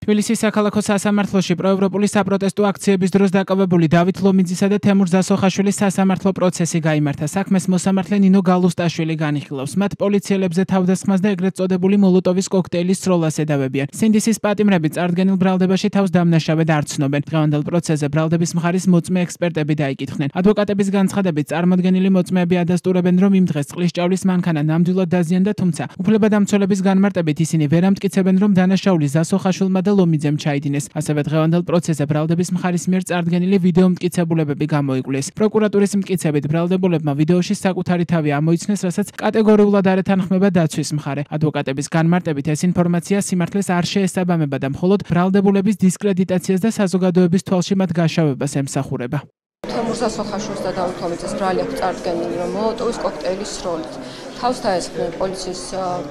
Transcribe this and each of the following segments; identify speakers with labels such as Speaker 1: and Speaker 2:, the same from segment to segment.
Speaker 1: თბილისის საქალაქო სასამართლოში პროევროპული საპროტესტო აქციების დროს დაკავებული დავით ლომიძისა და თემურ ზასოხაშვილის სასამართლო პროცესი გაიმართა. საქმეს მოსამართლე ნინო გალუსტაშვილი განიხილავს. მათ პოლიციელებზე თავდასხმას და ეგრეთ წოდებული მოლოტოვის კოქტეილის სროლას ედავებიან. სინდისის პატიმრები წარდგენილ ბრალდებაში თავს დამნაშავედ არ ცნობენ. დღევანდელ პროცესზე ბრალდების მხარის მოწმე ექსპერტები დაიკითხნენ. ადვოკატების განცხადებით წარმოდგენილი მოწმეები ადასტურებენ, რომ იმ დღეს წყლისჭავლის მანქანა ნამდვილად დაზიანდა, თუმცა უფლებადამცველების განმარტებით ისინი ვერ ამტკიცებენ, რომ დანაშაული ზასოხაშვილმა და ლომიძემ ჩაიდინეს. ასევე დღევანდელ პროცესზე ბრალდების მხარის მიერ წარდგენილი ვიდეო მტკიცებულებები გამოიკვლიეს. პროკურატურის მტკიცებით ბრალდებულებმა ვიდეოში საკუთარი თავი ამოიცნეს, რასაც კატეგორიულად არ ეთანხმება დაცვის მხარე. ადვოკატების განმარტებით ეს ინფორმაცია სიმართლეს არ შეესაბამება და მხოლოდ ბრალდებულების დისკრედიტაციას და საზოგადოების თვალში მათ გაშავებას ემსახურება.
Speaker 2: თემურ ზასოხაშვილს და დავით ლომიძეს ბრალი აქვს წარდგენილი, რომ მოლოტოვის კოქტეილის სროლით თავს დაესხნენ პოლიციის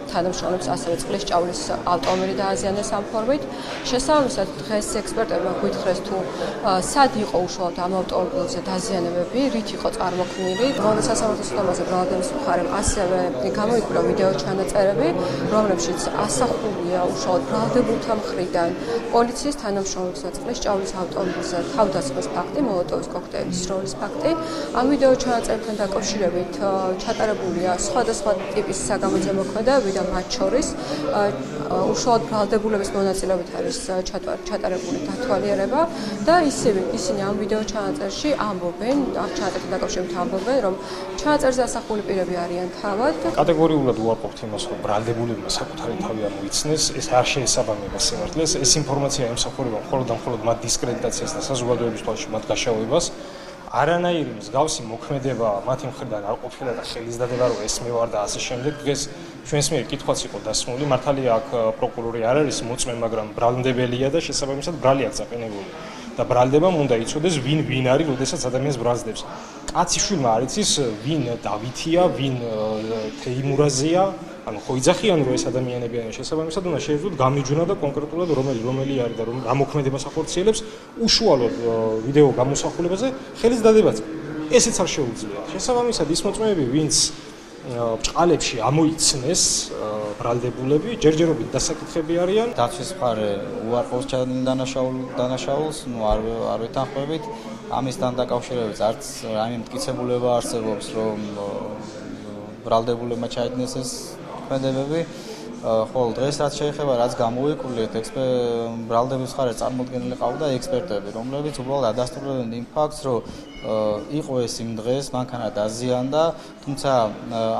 Speaker 2: თანამშრომლებს, ასევე წყლისჭავლის ავტომობილი დააზიანეს ამ ფორმით. შესაბამისად, დღეს ექსპერტებმა გვითხრეს თუ სად იყო უშუალოდ ამ ავტომობილზე დაზიანებები, რით იყო წარმოქმნილი. დღევანდელ სასამართლო სხდომაზე ბრალდების მხარემ ასევე გამოიკვლია ვიდეო ჩანაწერები, რომლებშიც ასახულია უშუალოდ ბრალდებულთა მხრიდან პოლიციის თანამშრომლებსა წყლისჭავლის ავტომობილზე თავდასხმის ფაქტი, მოლოტოვის კოქტეილის სროლის ფაქტი. ამ ვიდეო ჩანაწერებთან დაკავშირებით ჩატარებულია სხვადასხვა ტიპის საგამოძიებო მოქმედებები და მათ შორის უშუალოდ ბრალდებულების მონაწილეობით არის ჩატარებული დათვალიერება და ისინი ამ ვიდეო ჩანაწერში ამბობენ, ამ ჩანაწერთან დაკავშირებით ამბობენ, რომ ჩანაწერზე ასახული პირები არიან თავად.
Speaker 3: კატეგორიულად უარყოფთ იმას, რომ ბრალდებულებმა საკუთარი თავი ამოიცნეს, ეს არ შეესაბამება სიმართლეს. ეს ინფორმაცია ემსახურება მხოლოდ და მხოლოდ მათ დისკრედიტაციას და საზოგადოების თვალში მათ გაშავებას. არანაირი მსგავსი მოქმედება მათი მხრიდან არ ყოფილა და ხელისდადება რომ ეს მევარ და ასე შემდეგ. დღეს ჩვენს მიერ კითხვაც იყო დასმული. მართალია აქ პროკურორი არ არის მოწმე, მაგრამ ბრალდებელია და შესაბამისად ბრალი აქვს აყენებული. და ბრალდებამ უნდა იცოდეს ვინ არის, როდესაც ადამიანს ბრალდებს. კაციშვილმა არ იცის ვინ დავითია, ვინ თეიმურაზია, ანუ ხო იძახიან რომ ეს ადამიანები არიან, შესაბამისად უნდა შეეძლოთ გამიჯვნა და კონკრეტულად რომელი არის და რა მოქმედებას ახორციელებს უშუალოდ ვიდეო გამოსახულებაზე ხელის დადებაც. ესეც არ შეუძლია. შესაბამისად ის მოწმეები, ვინც ბჭყალებში ამოიცნეს ბრალდებულები, ჯერჯერობით დასაკითხები არიან.
Speaker 4: დაცვის მხარე უარყოფს დანაშაულს, არ ეთანხმებით. ამისთან დაკავშირებით არც რაიმე მტკიცებულება არსებობს, რომ ბრალდებულებმა ჩაიდინეს ეს მოქმედებები. ხოლო დღეს რაც შეეხება, რაც გამოიკვლიეთ, ბრალდების მხარე წარმოდგენილი ყავდა ექსპერტები, რომლებიც უბრალოდ ადასტურებენ იმ ფაქტს, რომ იყო ეს იმ დღეს მანქანა დაზიანდა, თუმცა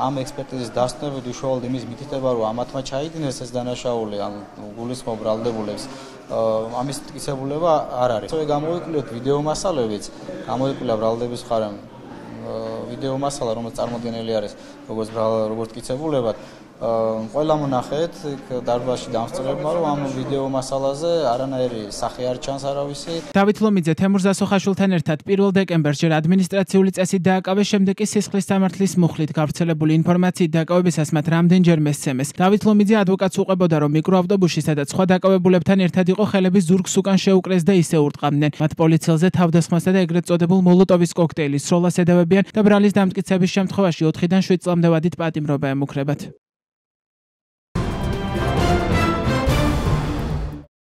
Speaker 4: ამ ექსპერტიზის დასტნობით უშუალოდ იმის მითითება, რომ ამათმა ჩაიდინეს ეს დანაშაული, ან გულისხმობ ბრალდებულებს, ამის მტკიცებულება არ არის. ასევე გამოიკვლიეთ ვიდეო მასალებიც, გამოიკვლინა ბრალდების მხარემ ვიდეო მასალა, რომელიც წარმოდგენილი არის როგორც მტკიცებულებად. ყველა მონახეთ დარბაზში დამსწრებმა, რომ ამ ვიდეო მასალაზე არანაირი სახე არ ჩანს არავისი.
Speaker 1: დავით ლომიძე თემურ ზასოხაშვილთან ერთად 1 დეკემბერს ჯერ ადმინისტრაციული წესით დააკავეს, შემდეგ კი სისხლის სამართლის მუხლით გავრცელებული ინფორმაციით დაკავებისას მათ რამდენჯერმე სცემეს. დავით ლომიძე ადვოკატს უყვებოდა, რომ მიკროავტობუსში, სადაც სხვა დაკავებულებთან ერთად იყო, ხელების ზურგს უკან შეუკრეს და ისე ურტყამდნენ. მათ პოლიციელზე თავდასხმასა და ეგრეთ წოდებულ მოლოტოვის კოქტეილის სროლას ედავებიან და ბრალის დამტკიცების შემთხვევაში 4-დან 7 წლამდე ვადით პატიმრობა ემუქრებათ.